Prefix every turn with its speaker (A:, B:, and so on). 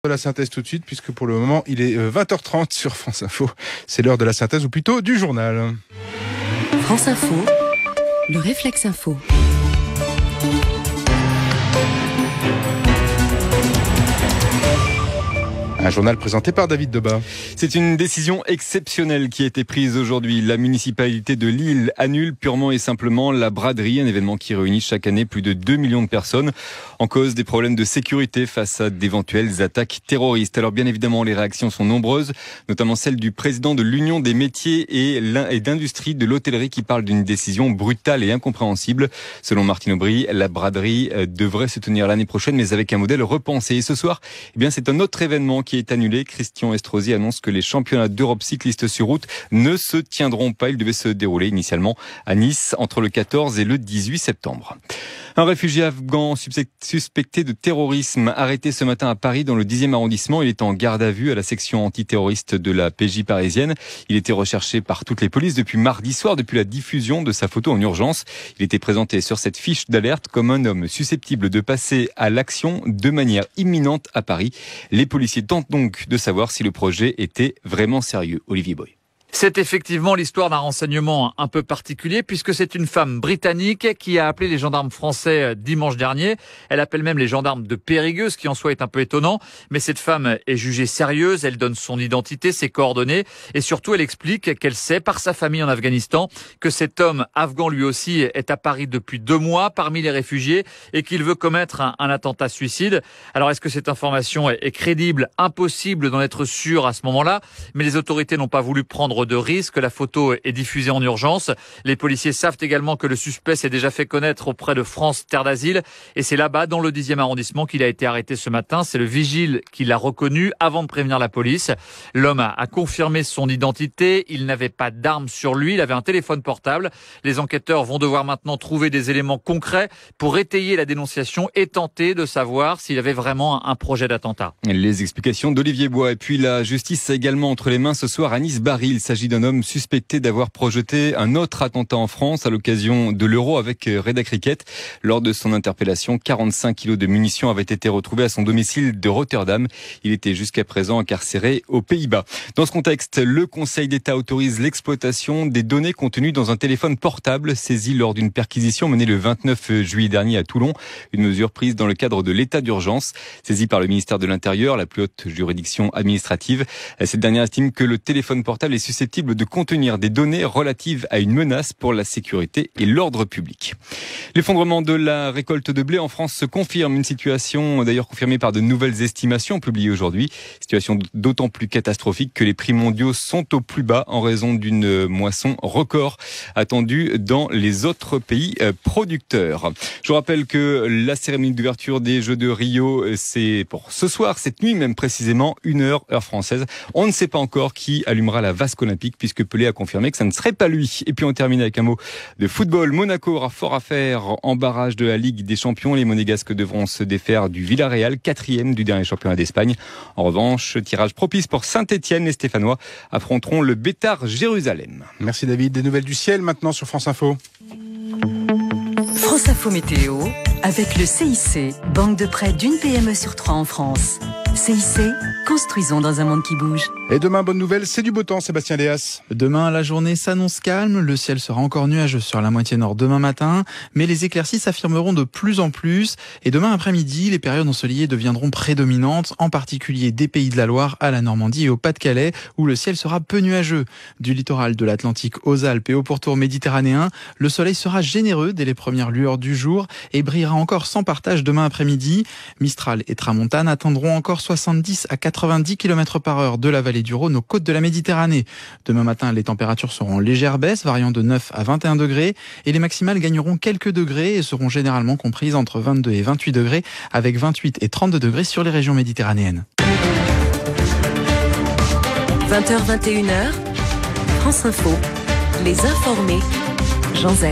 A: De la synthèse tout de suite, puisque pour le moment il est 20h30 sur France Info. C'est l'heure de la synthèse, ou plutôt du journal.
B: France Info, le réflexe info.
A: Un journal présenté par David Debat.
C: C'est une décision exceptionnelle qui a été prise aujourd'hui. La municipalité de Lille annule purement et simplement la braderie, un événement qui réunit chaque année plus de 2 millions de personnes, en cause des problèmes de sécurité face à d'éventuelles attaques terroristes. Alors bien évidemment, les réactions sont nombreuses, notamment celle du président de l'Union des métiers et d'industrie de l'hôtellerie qui parle d'une décision brutale et incompréhensible. Selon Martine Aubry, la braderie devrait se tenir l'année prochaine, mais avec un modèle repensé. Et ce soir, c'est un autre événement qui est annulé. Christian Estrosi annonce que les championnats d'Europe cyclistes sur route ne se tiendront pas. Ils devaient se dérouler initialement à Nice entre le 14 et le 18 septembre. Un réfugié afghan suspecté de terrorisme arrêté ce matin à Paris dans le 10e arrondissement. Il est en garde à vue à la section antiterroriste de la PJ parisienne. Il était recherché par toutes les polices depuis mardi soir, depuis la diffusion de sa photo en urgence. Il était présenté sur cette fiche d'alerte comme un homme susceptible de passer à l'action de manière imminente à Paris. Les policiers tentent donc de savoir si le projet était vraiment sérieux. Olivier Boy.
D: C'est effectivement l'histoire d'un renseignement un peu particulier puisque c'est une femme britannique qui a appelé les gendarmes français dimanche dernier. Elle appelle même les gendarmes de Périgueux, ce qui en soi est un peu étonnant. Mais cette femme est jugée sérieuse, elle donne son identité, ses coordonnées et surtout elle explique qu'elle sait par sa famille en Afghanistan que cet homme afghan lui aussi est à Paris depuis 2 mois parmi les réfugiés et qu'il veut commettre un attentat suicide. Alors est-ce que cette information est crédible? Impossible d'en être sûr à ce moment-là, mais les autorités n'ont pas voulu prendre de risque. La photo est diffusée en urgence. Les policiers savent également que le suspect s'est déjà fait connaître auprès de France Terre d'Asile et c'est là-bas, dans le 10e arrondissement, qu'il a été arrêté ce matin. C'est le vigile qui l'a reconnu avant de prévenir la police. L'homme a confirmé son identité. Il n'avait pas d'arme sur lui. Il avait un téléphone portable. Les enquêteurs vont devoir maintenant trouver des éléments concrets pour étayer la dénonciation et tenter de savoir s'il avait vraiment un projet d'attentat.
C: Les explications d'Olivier Bois. Et puis la justice a également entre les mains ce soir Anis Barry. Il s'agit d'un homme suspecté d'avoir projeté un autre attentat en France à l'occasion de l'Euro avec Reda Cricket. Lors de son interpellation, 45 kilos de munitions avaient été retrouvés à son domicile de Rotterdam. Il était jusqu'à présent incarcéré aux Pays-Bas. Dans ce contexte, le Conseil d'État autorise l'exploitation des données contenues dans un téléphone portable saisi lors d'une perquisition menée le 29 juillet dernier à Toulon. Une mesure prise dans le cadre de l'état d'urgence. Saisie par le ministère de l'Intérieur, la plus haute juridiction administrative. Cette dernière estime que le téléphone portable est susceptible de contenir des données relatives à une menace pour la sécurité et l'ordre public. L'effondrement de la récolte de blé en France se confirme, une situation d'ailleurs confirmée par de nouvelles estimations publiées aujourd'hui. Situation d'autant plus catastrophique que les prix mondiaux sont au plus bas en raison d'une moisson record attendue dans les autres pays producteurs. Je vous rappelle que la cérémonie d'ouverture des Jeux de Rio, c'est pour ce soir, cette nuit même précisément, 1h, heure française. On ne sait pas encore qui allumera la vasque olympique puisque Pelé a confirmé que ça ne serait pas lui. Et puis on termine avec un mot de football. Monaco aura fort à faire en barrage de la Ligue des Champions. Les Monégasques devront se défaire du Villarreal, 4e du dernier championnat d'Espagne. En revanche, tirage propice pour Saint-Etienne. Les Stéphanois affronteront le Beitar Jérusalem.
A: Merci David. Des nouvelles du ciel maintenant sur France Info.
B: France Info Météo avec le CIC, banque de prêt d'une PME sur 3 en France. CIC, construisons dans un monde qui bouge.
A: Et demain, bonne nouvelle, c'est du beau temps, Sébastien Léas.
E: Demain, la journée s'annonce calme. Le ciel sera encore nuageux sur la moitié nord demain matin. Mais les éclaircies s'affirmeront de plus en plus. Et demain après-midi, les périodes ensoleillées deviendront prédominantes, en particulier des Pays de la Loire à la Normandie et au Pas-de-Calais, où le ciel sera peu nuageux. Du littoral de l'Atlantique aux Alpes et au pourtour méditerranéen, le soleil sera généreux dès les premières lueurs du jour et brillera encore sans partage demain après-midi. Mistral et Tramontane atteindront encore 70 à 90 km/h de la vallée du Rhône aux côtes de la Méditerranée. Demain matin, les températures seront en légère baisse, variant de 9 à 21 degrés, et les maximales gagneront quelques degrés et seront généralement comprises entre 22 et 28 degrés, avec 28 et 32 degrés sur les régions méditerranéennes.
B: 20h, 21h, France Info, les informés, Jean Z.